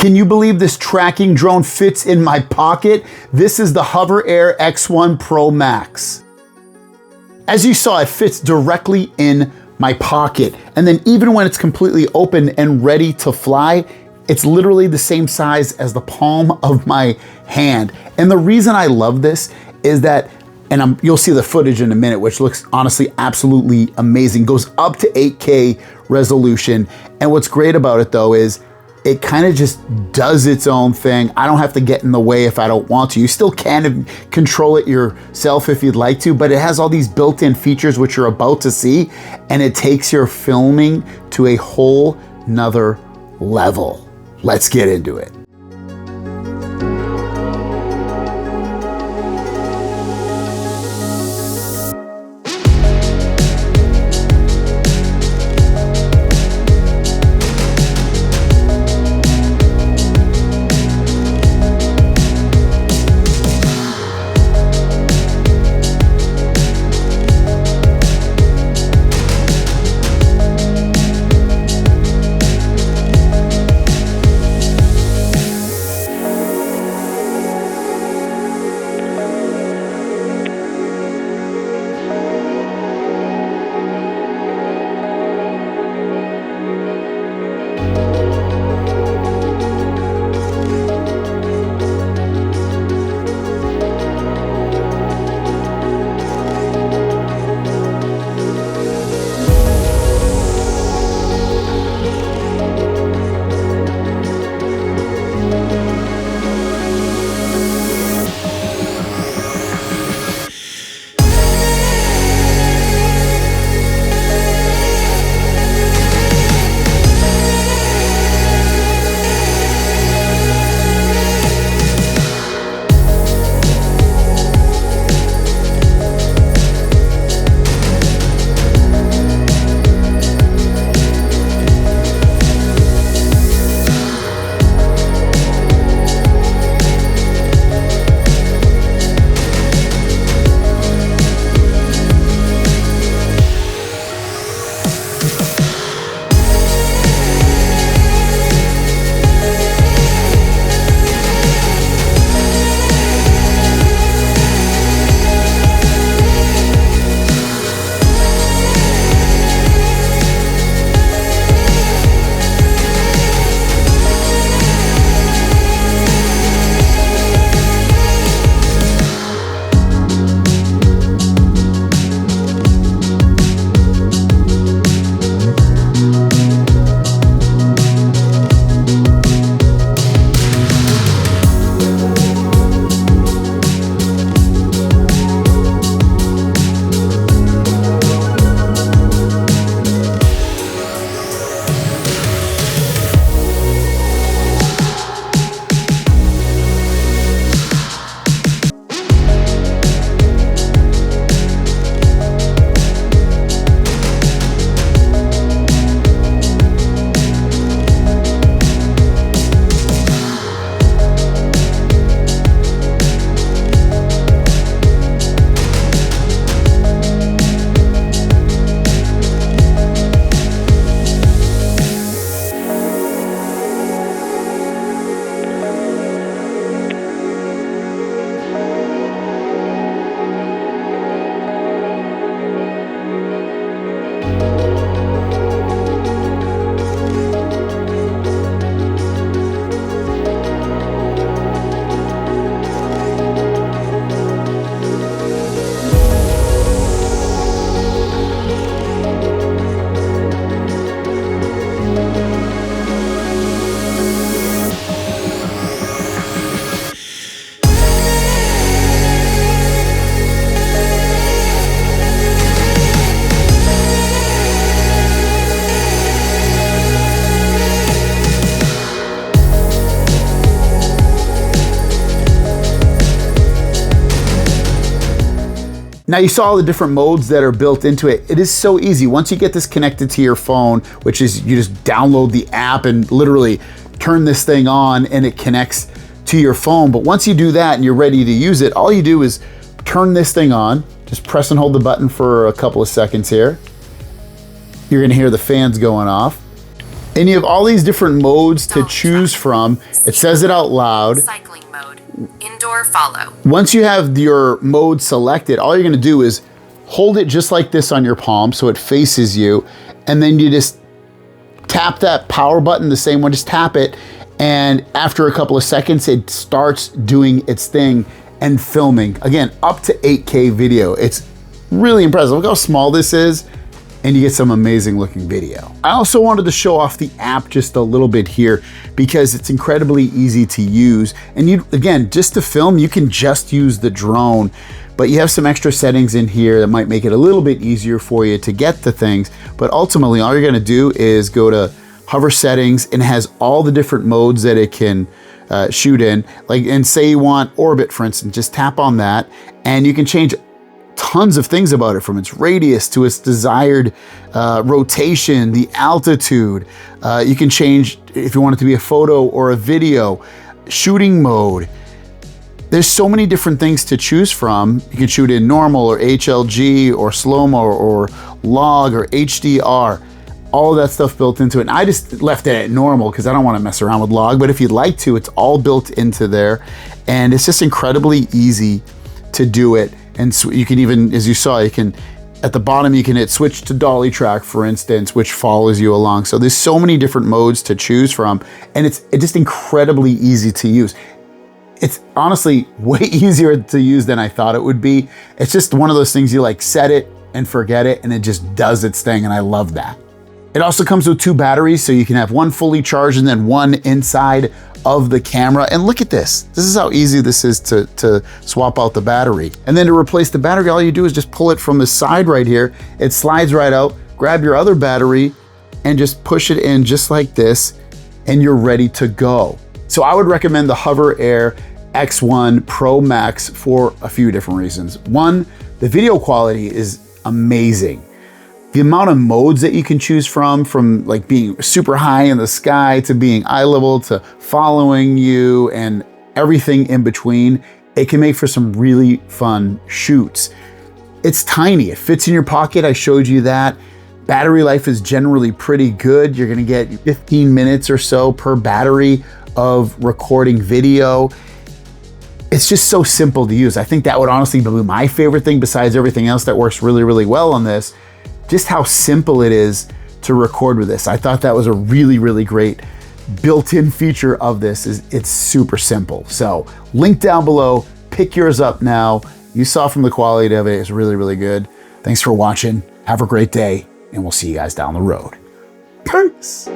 Can you believe this tracking drone fits in my pocket? This is the HOVERAir X1 PROMAX. As you saw, it fits directly in my pocket. And then even when it's completely open and ready to fly, it's literally the same size as the palm of my hand. And the reason I love this is that, and you'll see the footage in a minute, which looks honestly absolutely amazing, goes up to 8K resolution. And what's great about it though is it kind of just does its own thing. I don't have to get in the way if I don't want to. You still can control it yourself if you'd like to, but it has all these built-in features which you're about to see, and it takes your filming to a whole nother level. Let's get into it. Now you saw all the different modes that are built into it. It is so easy. Once you get this connected to your phone, which is you just download the app and literally turn this thing on and it connects to your phone. But once you do that and you're ready to use it, all you do is turn this thing on, just press and hold the button for a couple of seconds here. You're gonna hear the fans going off. And you have all these different modes to choose from. It says it out loud. Cycling mode, indoor follow. Once you have your mode selected, all you're gonna do is hold it just like this on your palm so it faces you, and then you just tap that power button, the same one, just tap it, and after a couple of seconds, it starts doing its thing and filming. Again, up to 8K video. It's really impressive. Look how small this is, and you get some amazing looking video. I also wanted to show off the app just a little bit here because it's incredibly easy to use. And you, again, just to film, you can just use the drone, but you have some extra settings in here that might make it a little bit easier for you to get the things. But ultimately, all you're gonna do is go to hover settings, and it has all the different modes that it can shoot in. Like, and say you want orbit, for instance, just tap on that, and you can change tons of things about it, from its radius to its desired rotation, the altitude. You can change if you want it to be a photo or a video, shooting mode. There's so many different things to choose from. You can shoot in normal or HLG or slow-mo or log or HDR. All of that stuff built into it. And I just left it at normal because I don't want to mess around with log, but if you'd like to, it's all built into there. And it's just incredibly easy to do it. And so you can even, as you saw, you can, at the bottom, you can hit switch to dolly track, for instance, which follows you along. So there's so many different modes to choose from, and it's just incredibly easy to use. It's honestly way easier to use than I thought it would be. It's just one of those things you like set it and forget it, and it just does its thing, and I love that. It also comes with 2 batteries, so you can have one fully charged and then one inside of the camera. And look at this. This is how easy this is to swap out the battery. And then to replace the battery, all you do is just pull it from the side right here. It slides right out, grab your other battery, and just push it in just like this, and you're ready to go. So I would recommend the HOVERAir X1 PROMAX for a few different reasons. One, the video quality is amazing. The amount of modes that you can choose from like being super high in the sky to being eye level to following you and everything in between, it can make for some really fun shoots. It's tiny, it fits in your pocket, I showed you that. Battery life is generally pretty good. You're gonna get 15 minutes or so per battery of recording video. It's just so simple to use. I think that would honestly be my favorite thing besides everything else that works really, really well on this. Just how simple it is to record with this. I thought that was a really, really great built-in feature of this. Is it's super simple. So link down below, pick yours up now. You saw from the quality of it, it's really, really good. Thanks for watching. Have a great day, and we'll see you guys down the road. Peace.